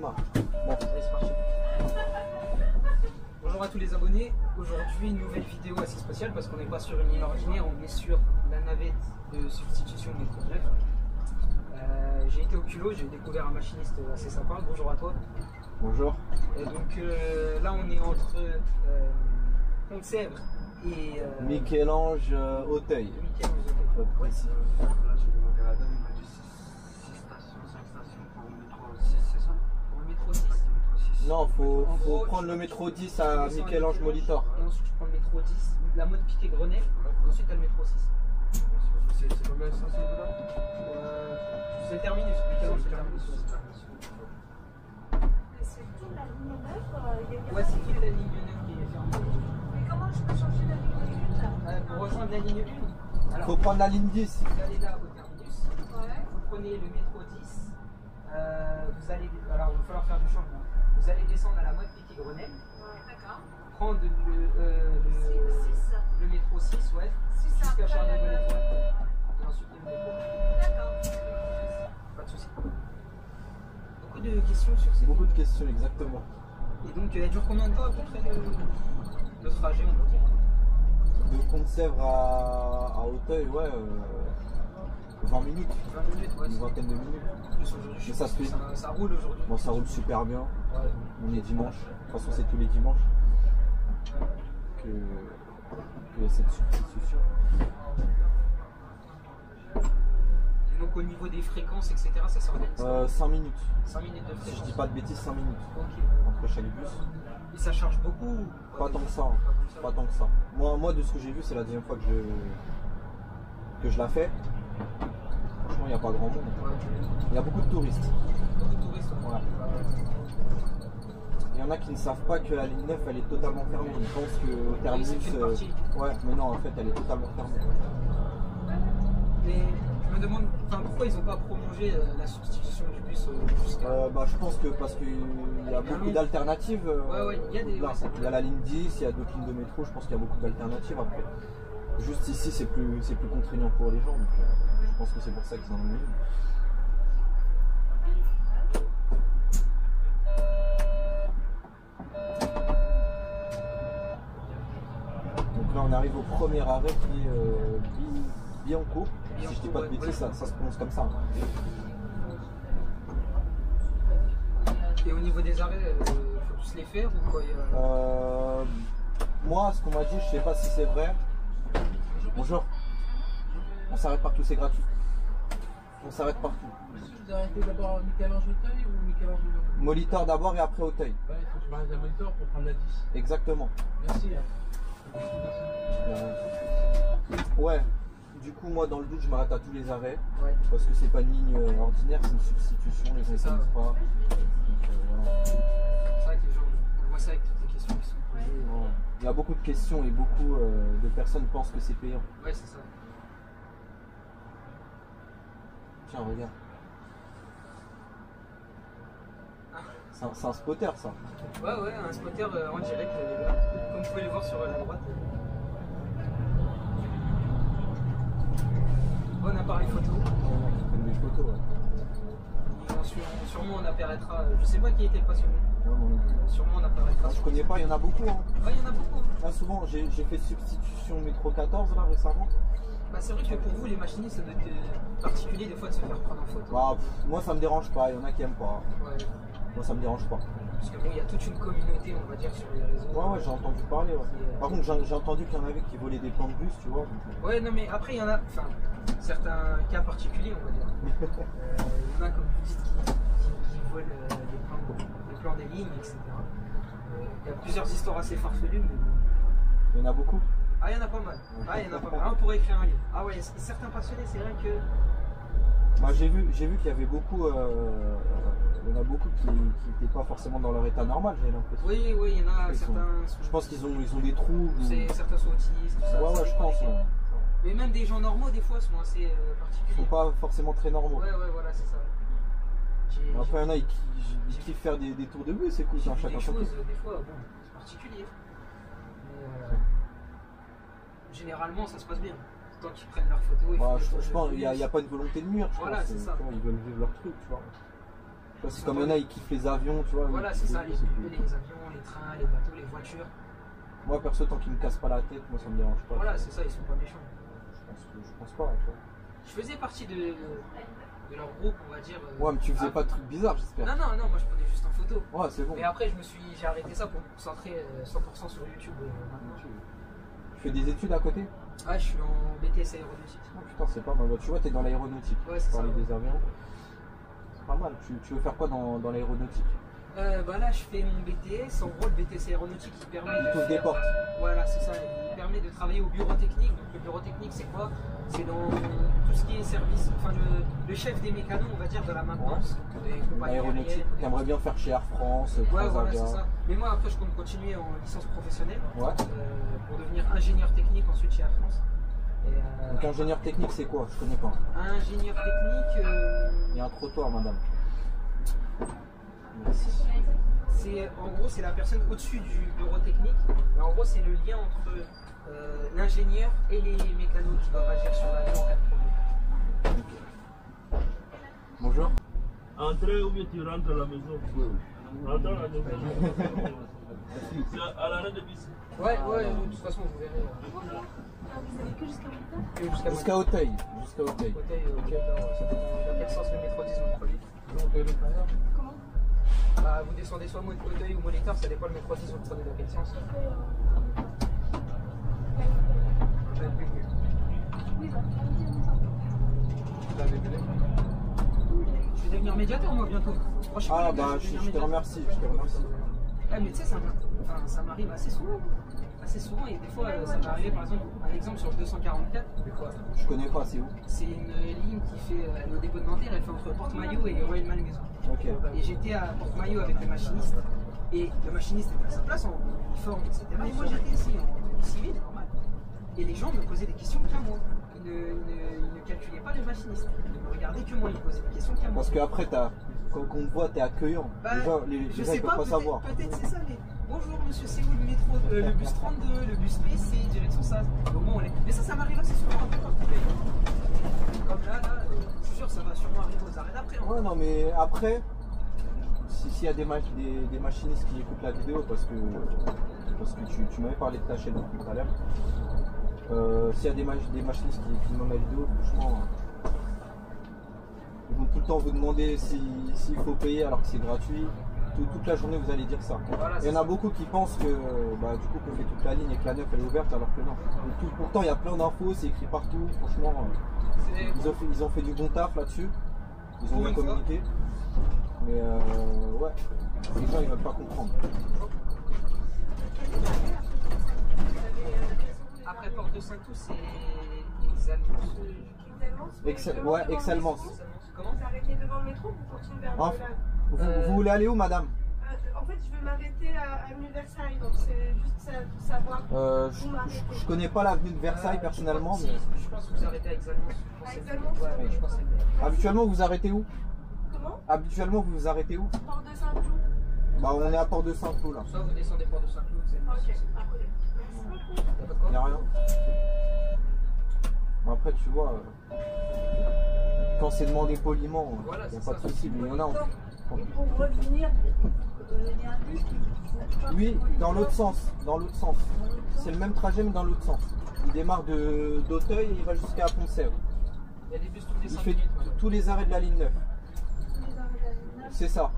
démarre. Bon. Allez, c'est parti. Bonjour à tous les abonnés. Aujourd'hui, une nouvelle vidéo assez spéciale parce qu'on n'est pas sur une ligne ordinaire, on est sur la navette de substitution métro 9. J'ai été au culot, j'ai découvert un machiniste assez sympa. Bonjour à toi. Bonjour. Et donc là, on est entre Pont-de-Sèvres et Michel-Ange Auteuil. Michel-Ange Auteuil. Ouais, c'est... Là, j'ai demandé à la dame, il m'a dit 6 stations, 5 stations pour le métro 6, c'est ça? Pour le métro 6. Non, faut En gros, prendre le métro 10 à Michel-Ange Molitor. Et ensuite, tu prends le métro 10, la mode Piquet-Grenelle, et ensuite, tu as le métro 6. C'est combien de stations de là? C'est terminus. Michel-Ange, c'est terminus. C'est toute la ligne 9. Ouais, c'est toute la ligne 9 qui est fermée. Mais comment je peux changer la ligne 1 Pour rejoindre la ligne 1, alors, Faut prendre la ligne 10. vous allez là au terminus, Ouais. vous prenez le métro 10, vous allez, alors il va falloir faire du changement. Vous allez descendre à la mode Piquet-Grenelle, D'accord. prendre le métro 6, ouais, 6 jusqu'à après Charles-de-Gaulle. Et ensuite le métro. D'accord. Pas de soucis. Beaucoup de questions sur ces Beaucoup de questions, exactement. Et donc, elle dure combien de temps à peu près le trajet, on va dire? De Pont-de-Sèvres à Auteuil, ouais, 20 minutes. 20 minutes, ouais. Une vingtaine de minutes. Plus aujourd'hui, Mais ça se fait. ça roule aujourd'hui. Bon, ça roule super bien. Ouais. On est dimanche. De toute façon, c'est tous les dimanches que y a cette substitution. Et donc, au niveau des fréquences, etc., ça s'organise 5 minutes. 5 minutes de Si fréquence. je dis pas de bêtises, 5 minutes Ok. entre chaque bus. Et ça charge beaucoup ou Pas tant que ça. Hein. Pas tant que ça. Moi, de ce que j'ai vu, c'est la deuxième fois que je la fais. Franchement, il n'y a pas grand monde. Ouais. Il y a beaucoup de touristes. Beaucoup de touristes. Voilà. Il y en a qui ne savent pas que la ligne 9 elle est totalement fermée. Ils pensent qu'au terminus. c'est qu'une partie. Ouais, mais non, en fait, elle est totalement fermée. Mais je me demande pourquoi ils n'ont pas prolongé la substitution du bus jusqu'à. Je pense que parce qu'il y a beaucoup d'alternatives. Ouais, il y a des. Là, il y a la ligne 10, il y a d'autres lignes de métro. Je pense qu'il y a beaucoup d'alternatives après. Juste ici, c'est plus contraignant pour les gens. Donc, je pense que c'est pour ça qu'ils en ont mis. Donc là, on arrive au premier arrêt qui est Billancourt. Si je dis pas de bêtises, ça se prononce comme ça. Et au niveau des arrêts, il faut tous les faire ou quoi? Moi, ce qu'on m'a dit, je sais pas si c'est vrai. Bonjour. On s'arrête partout, c'est gratuit. On s'arrête partout. Vous arrêtez d'abord Michel-Ange Auteuil ou Michel-Ange Auteuil? Molitor d'abord et après Auteuil. Ouais, il faut que je m'arrête à Molitor pour prendre la 10. Exactement. Merci. Ouais. Du coup, moi, dans le doute, je m'arrête à tous les arrêts. Ouais. Parce que c'est pas une ligne ordinaire, c'est une substitution. Les gens ne ça, connaissent pas. Donc, voilà. C'est vrai que les gens, on voit ça avec toutes les questions qui sont posées. Ouais. Il y a beaucoup de questions et beaucoup de personnes pensent que c'est payant. Ouais, c'est ça. Tiens, regarde. C'est un spotter, ça. Ouais, un spotter en direct, les gars. Comme vous pouvez le voir sur la droite. Bon appareil photo. Qui prennent des photos, ouais. Sûrement on apparaîtra. Je sais pas qui était le passionné. Non, non, non. Sûrement on apparaîtra. Je connais pas, il y en a beaucoup. Hein. Ouais, il y en a beaucoup. Là, souvent, j'ai fait substitution métro 14 là récemment. Bah, c'est vrai que pour vous, les machinistes, ça doit être particulier des fois de se faire prendre en photo. Bah, moi, ça me dérange pas. Il y en a qui aiment pas. Ouais. Moi, ça me dérange pas. Parce que bon, il y a toute une communauté, on va dire, sur les réseaux. Ouais, j'ai entendu parler. Ouais. Par contre, j'ai entendu qu'il y en avait qui volaient des plans de bus, tu vois. Ouais, non, mais après, il y en a, enfin, certains cas particuliers, on va dire. Il y en a, comme vous dites, qui volent les plans des lignes, etc. Il y a plusieurs histoires assez farfelues, mais bon. Il y en a beaucoup. Ah, il y en a pas mal. Ah, il y en a pas mal. Ah, on pourrait écrire un livre. Ah ouais, certains passionnés, c'est vrai que... Bah, j'ai vu qu'il y avait beaucoup... il y en a beaucoup qui n'étaient pas forcément dans leur état normal, j'ai l'impression. Oui, il y en a certains... Je pense qu'ils ont des troubles. Certains sont autistes, tout ça. Ouais, je pense. Ouais. Mais même des gens normaux, des fois, sont assez particuliers. Ils sont pas forcément très normaux. Ouais, voilà, c'est ça. Après, il y en a qui kiffent faire des tours de bus, c'est cool, chacun des son choses, truc. des fois, bon, c'est particulier. Mais généralement, ça se passe bien. Tant qu'ils prennent leurs photos, Bah, je pense qu'il n'y a pas une volonté de nuire. Voilà, c'est ça. Ils veulent vivre leur truc, tu vois. Parce que comme il y en a, ils kiffent les avions, tu vois. Voilà, c'est ça, les avions, les trains, les bateaux, les voitures. Moi, perso, tant qu'ils me cassent pas la tête, moi ça me dérange pas. Voilà, c'est ça, ils sont pas méchants. Je pense pas, tu vois. Je faisais partie de leur groupe, on va dire. Ouais, mais tu faisais pas de trucs bizarres, j'espère. Non, moi je prenais juste en photo. Ouais, c'est bon. Mais après, j'ai arrêté ça pour me concentrer 100% sur YouTube maintenant. Tu fais des études à côté? Ouais, je suis en BTS aéronautique. Oh putain, c'est pas mal. Bah, tu vois, t'es dans l'aéronautique. Ouais, c'est ça. Parler des avions. C'est pas mal. Tu veux faire quoi dans l'aéronautique? Bah là, je fais mon BTS. En gros, le BTS aéronautique qui permet de t'ouvres des portes. Voilà, c'est ça. Il permet de travailler au bureau technique. Donc le bureau technique, c'est quoi? C'est dans tout ce qui est service, enfin le chef des mécanos, on va dire, de la maintenance. Des compagnies Aéronautique. aériennes. T'aimerais bien faire chez Air France, Ouais, voilà, Transavia. c'est ça. Mais moi, après, je compte continuer en licence professionnelle Ouais. pour devenir ingénieur technique ensuite chez Air France. Et, Donc ingénieur technique, c'est quoi? Je connais pas. ingénieur technique, Il y a un trottoir, madame. Merci. en gros, c'est la personne au-dessus du bureau technique. Et en gros, c'est le lien entre l'ingénieur et les mécanos qui doivent agir sur l'avion en cas de problème. Bonjour. Entrer ou bien tu rentres à la maison. Rentre à la maison. C'est à l'arrêt de bus. Ouais, de toute façon, vous verrez. Vous avez que jusqu'à maintenant? Jusqu'à Auteuil. Jusqu'à Auteuil. Côté, ça dépend dans quel sens le métro 10 vous prenez. Comment? Bah, vous descendez soit Auteuil ou Molitor, ça dépend le métro 10 vous prenez dans quel sens. Oui, bah, Je vais devenir médiateur moi bientôt. Franchement, Ah les gars, bah je vais je devenir te remercie, je te remercie. Ouais, mais tu sais, ça m'arrive assez souvent. Assez souvent, et des fois, ça m'est arrivé par exemple, un exemple sur le 244. Je connais pas, c'est où? C'est une ligne qui fait, elle est au dépôt de Nanterre, elle fait entre Porte-Maillot et Royal Malmaison. Ok. Et j'étais à Porte-Maillot avec le machiniste, et le machiniste était à sa place en uniforme, etc. Et moi j'étais ici en civil, normal. Et les gens me posaient des questions qu'à moi. Ils ne calculaient pas le machiniste. Ils ne me regardaient que moi, ils posaient des questions qu'à moi. Parce qu'après, quand on te voit, t'es accueillant. Bah, les je gens sais ils peuvent pas savoir. peut-être c'est ça, mais bonjour monsieur, c'est où le métro, le bus 32, le bus PC, direction ça. Donc bon, mais ça m'arrive assez souvent un peu quand tu payes. Comme là, je suis sûr, ça va sûrement arriver aux arrêts d'après. Ouais, non, mais après, s'il y a des machinistes qui écoutent la vidéo, parce que tu m'avais parlé de ta chaîne tout à l'heure, s'il y a des machinistes qui demandent la vidéo, franchement, ils vont tout le temps vous demander s'il faut payer alors que c'est gratuit. Toute la journée, vous allez dire ça. Voilà, il y en a beaucoup qui pensent que bah, du coup qu'on fait toute la ligne et que la 9 elle est ouverte alors que non. Pourtant, il y a plein d'infos, c'est écrit partout. Franchement, ils ont fait du bon taf là-dessus. Ils ont bien communiqué. Mais ouais, les gens ils veulent pas comprendre. Après Porte de Saint-Cloud, c'est Exalmans. Ouais, Exalmans. Comment? vous arrêtez devant le métro, vous continuez vers Ah, le vous voulez aller où, madame? En fait, je vais m'arrêter à avenue Versailles, donc c'est juste ça, pour savoir où m'arrêter. Je connais pas l'avenue de Versailles personnellement, mais Je pense que vous arrêtez à Exalmans. À Exalmans? Ouais, je pense que c'est habituellement vous arrêtez où? Comment? Habituellement vous vous arrêtez où? Porte de Saint-Cloud. Bah on est à Port de Saint-Cloud là. soit vous descendez Porte de Saint-Cloud, Ok, parfait. Merci beaucoup. Y a rien. Bon, après tu vois, quand c'est demandé poliment, Voilà, y a c'est pas de ça. souci, mais il y en a. Et pour revenir, il y a un bus qui... Oui, dans l'autre sens, C'est le même trajet mais dans l'autre sens. Il démarre d'Auteuil et il va jusqu'à Pont-de-Sèvres. Il y a des bus toutes les Il 5 fait minutes. tous les arrêts de la ligne 9. C'est ça,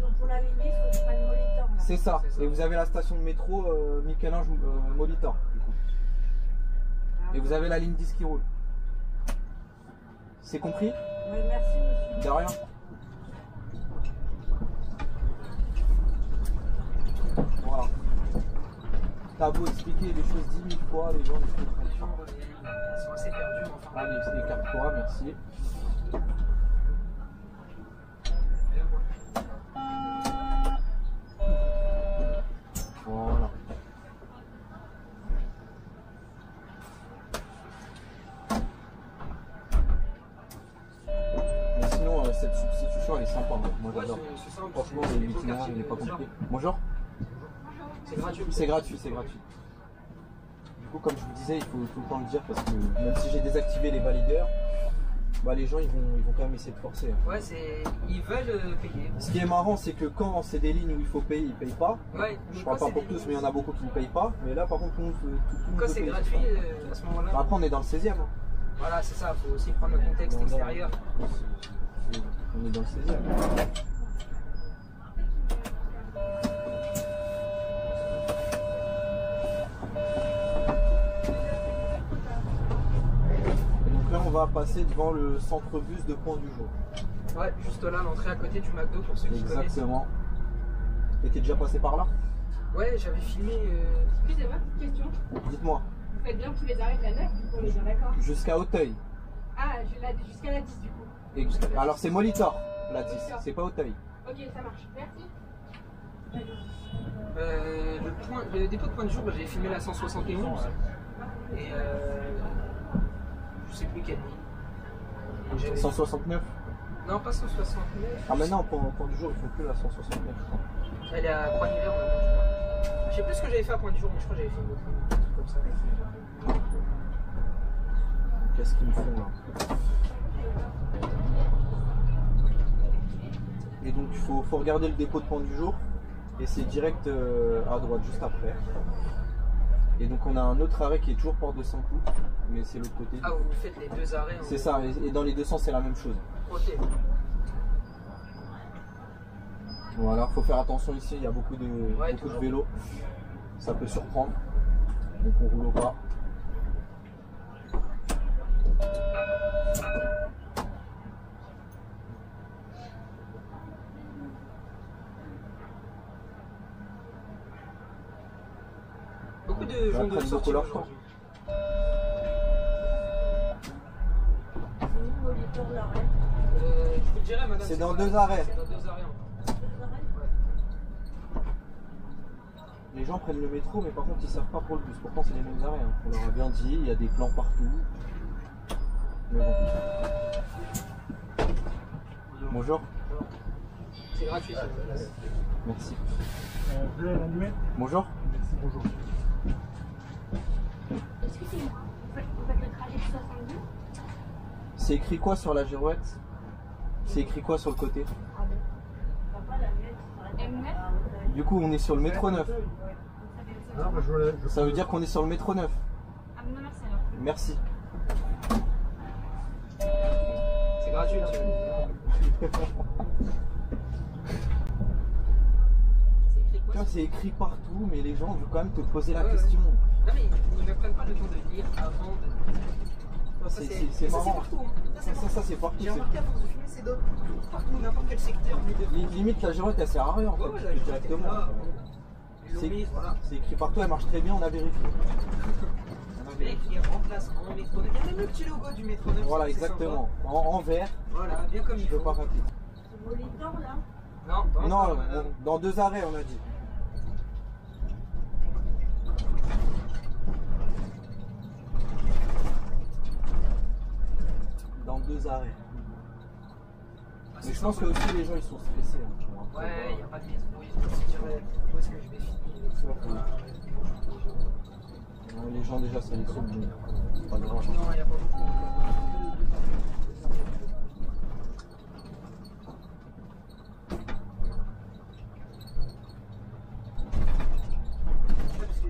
Donc pour la ligne, il faut que je prenne Molitor. c'est ça. Et vous avez la station de métro Michel-Ange Molitor. Du coup. Et vous avez la ligne 10 qui roule. C'est compris? Oui, merci monsieur. De rien. Voilà. T'as beau expliquer les choses 10 000 fois, les gens ne comprennent Les gens, pas. ils sont assez perdus. Enfin, Allez, écarte-toi, merci. Voilà. Mais sinon, cette substitution elle est sympa, hein. Moi ouais, j'adore. c'est simple. Franchement, C'est le des beaux itinéraire quartiers il n'est pas de compliqué. Bonjour. C'est gratuit. C'est gratuit, c'est gratuit. Du coup, comme je vous disais, il faut tout le temps le dire parce que même si j'ai désactivé les valideurs, bah les gens ils vont quand même essayer de forcer. Ouais, ils veulent payer. Ce qui est marrant, c'est que quand c'est des lignes où il faut payer, ils payent pas. Ouais, je parle pas pour tous, mais il y en a beaucoup qui ne payent pas. Mais là, par contre, tout le monde quand c'est gratuit, à ce moment-là. Bah, après, on est dans le 16e. Hein. Voilà, c'est ça, il faut aussi prendre le contexte extérieur. On est dans le 16e. Là, on va passer devant le centre bus de Point du Jour. Ouais, juste là, l'entrée à côté du McDo pour ceux qui connaissent. Exactement. Et t'es déjà passé par là? Ouais, j'avais filmé. Excusez-moi, petite question. Dites-moi. Vous faites bien tous les arrêts de la 9, on est bien d'accord? Jusqu'à Auteuil. Ah, jusqu'à la 10 du coup. Alors c'est Molitor, la 10, c'est pas Auteuil. Ok, ça marche. Merci. Le dépôt de Point du Jour, j'avais filmé la 171. Et je sais plus quelle ligne. 169? Non, pas 169. Ah mais non, pour Point du Jour, il faut plus la 169, je crois. Elle est à Croix-Hiver maintenant, je crois. Je sais plus ce que j'avais fait à Point du Jour, mais je crois que j'avais fait une autre truc comme ça. Qu'est-ce qu'ils me font là? Et donc il faut regarder le dépôt de Point du Jour. Et c'est direct à droite, juste après. Et donc on a un autre arrêt qui est toujours Porte de Saint-Cloud, mais c'est l'autre côté. Ah, vous faites les deux arrêts? C'est ça, et dans les deux sens c'est la même chose. Ok. Voilà, faut faire attention ici, il y a beaucoup de vélos. Ça peut surprendre. Donc on roule au pas. Beaucoup de gens de sortie aujourd'hui. Je vous dirai, madame. C'est dans deux arrêts. C'est dans deux arrêts. Les gens prennent le métro, mais par contre ils savent pas pour le bus. Pourtant c'est les mêmes arrêts. Hein. On leur a bien dit, il y a des plans partout. Mais bon. Bonjour. C'est gratuit. Merci. Vous avez l'annuaire? Bonjour. Merci, bonjour. Excusez-moi, vous faites le trajet de 72? C'est écrit quoi sur la girouette? C'est écrit quoi sur le côté? M9? Du coup on est sur le métro 9. Ah, bah, Ça veut dire qu'on est sur le métro 9. Ah non, merci alors. Merci. C'est gratuit. C'est écrit partout, mais les gens veulent quand même te poser la question. Non mais ils ne prennent pas le temps de lire avant de... C'est marrant. Ça c'est partout. Hein. Ça c'est partout. J'ai remarqué avant de filmer, c'est partout, n'importe quel secteur. Limite la girouette elle sert à rien en fait. Ouais, Directement. C'est écrit partout, elle marche très bien, on a vérifié. Il y a écrit remplacement, métro 9. Il y a même le petit logo du métro 9. Voilà, exactement. En vert. Voilà, bien comme il faut. Je veux pas rater. C'est Molitor là? Non, Non, dans deux arrêts on a dit. Dans deux arrêts. Mais je pense que aussi les gens ils sont stressés. Hein, ouais, il n'y a pas de métro, ils se diraient où est-ce que je vais finir. Les gens déjà ça les saoule, c'est pas grave. Non, il n'y a pas beaucoup.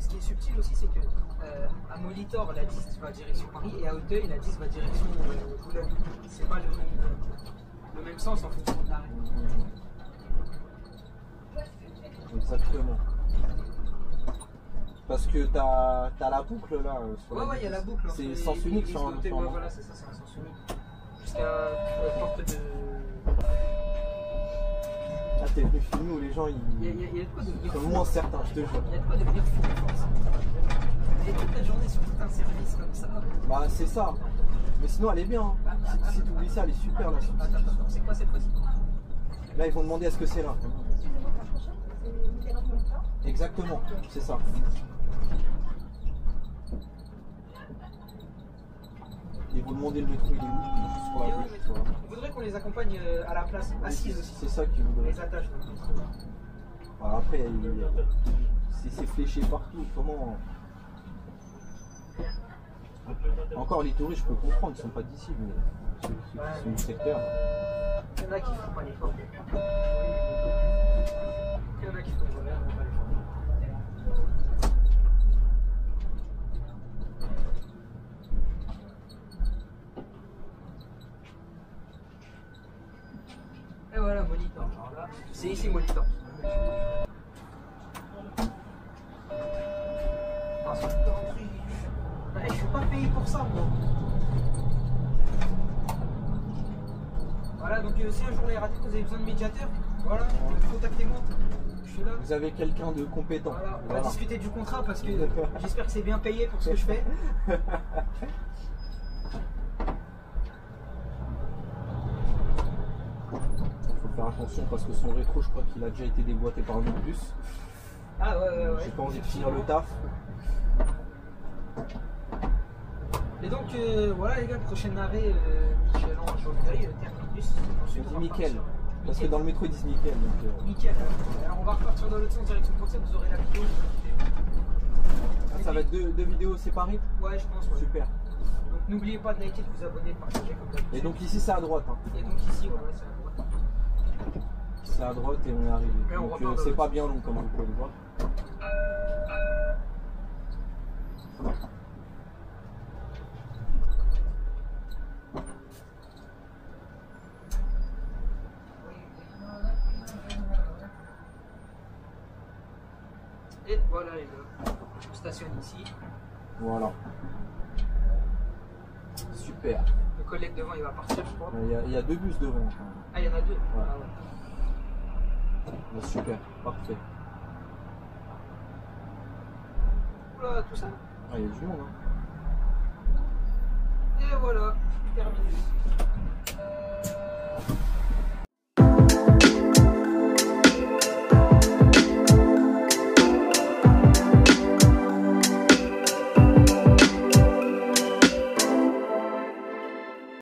Ce qui est subtil aussi, c'est que à Molitor, la 10 va direction Paris et à Auteuil, la 10 va direction Boulogne. C'est pas le même sens en fonction de l'arrêt. Exactement. Parce que t'as la boucle là. Ouais, il y a la boucle. C'est sens unique sur un. Voilà, c'est ça, c'est un sens unique. Jusqu'à la porte de. Ah, t'es venu filmer où les gens ils. Il y a de quoi devenir fou. Moins certains, je te jure. Il y a de quoi devenir fou, je pense. Et toute la journée sur tout un service comme ça. Bah, c'est ça. Mais sinon, elle est bien. Hein. Si tu oublies ça, elle est super là. Attends, c'est quoi cette fois-ci? Là, ils vont demander à ce que c'est là. Exactement, c'est ça. Ils vont demander le métro, il est où? Sur la gauche, voilà. On voudrait qu'on les accompagne à la place, assises aussi. C'est ça qu'ils voudraient. Les attaches dans le métro. Alors après, c'est fléché partout. Comment? Encore les touristes, je peux comprendre, ils sont pas d'ici. Mais... ceux qui sont du secteur. Il y en a qui font pas l'effort. Il y en a qui font vraiment pas l'effort. Et voilà, monitor. Alors là, c'est ici monitor. Je suis pas payé pour ça, moi. Voilà, donc si un jour les ratés, vous avez besoin de médiateur, voilà, contactez-moi. Je suis là. Vous avez quelqu'un de compétent. Voilà, on va discuter du contrat parce que j'espère que c'est bien payé pour ce que je fais. Il faut faire attention parce que son rétro, je crois qu'il a déjà été déboîté par le bus. Ah ouais. J'ai pas envie de finir le taf. Et donc voilà les gars, prochaine navette, Michelin, Jolieuil, terminus. Ensuite, on dit Mickel. Parce que dans le métro ils disent Mickel. Nickel. Alors on va repartir dans l'autre sens, direction Bruxelles, vous aurez la vidéo. Ça va être deux vidéos séparées? Ouais, je pense. Ouais. Super. Donc n'oubliez pas de liker, de vous abonner, de partager comme d'habitude. Et donc ici c'est à droite. Hein. Et donc ici, voilà, c'est à droite. C'est à droite et on est arrivé. Et on Donc c'est pas bien long comme vous pouvez le voir. Et voilà les gars, on stationne ici. Voilà. Super. Le collègue devant il va partir, je crois. Il y a deux bus devant. Enfin. Ah, il y en a deux. Ouais. Ah, ouais. Super, parfait. Oula, tout ça. Ah, il y a du monde. Hein. Et voilà, terminé.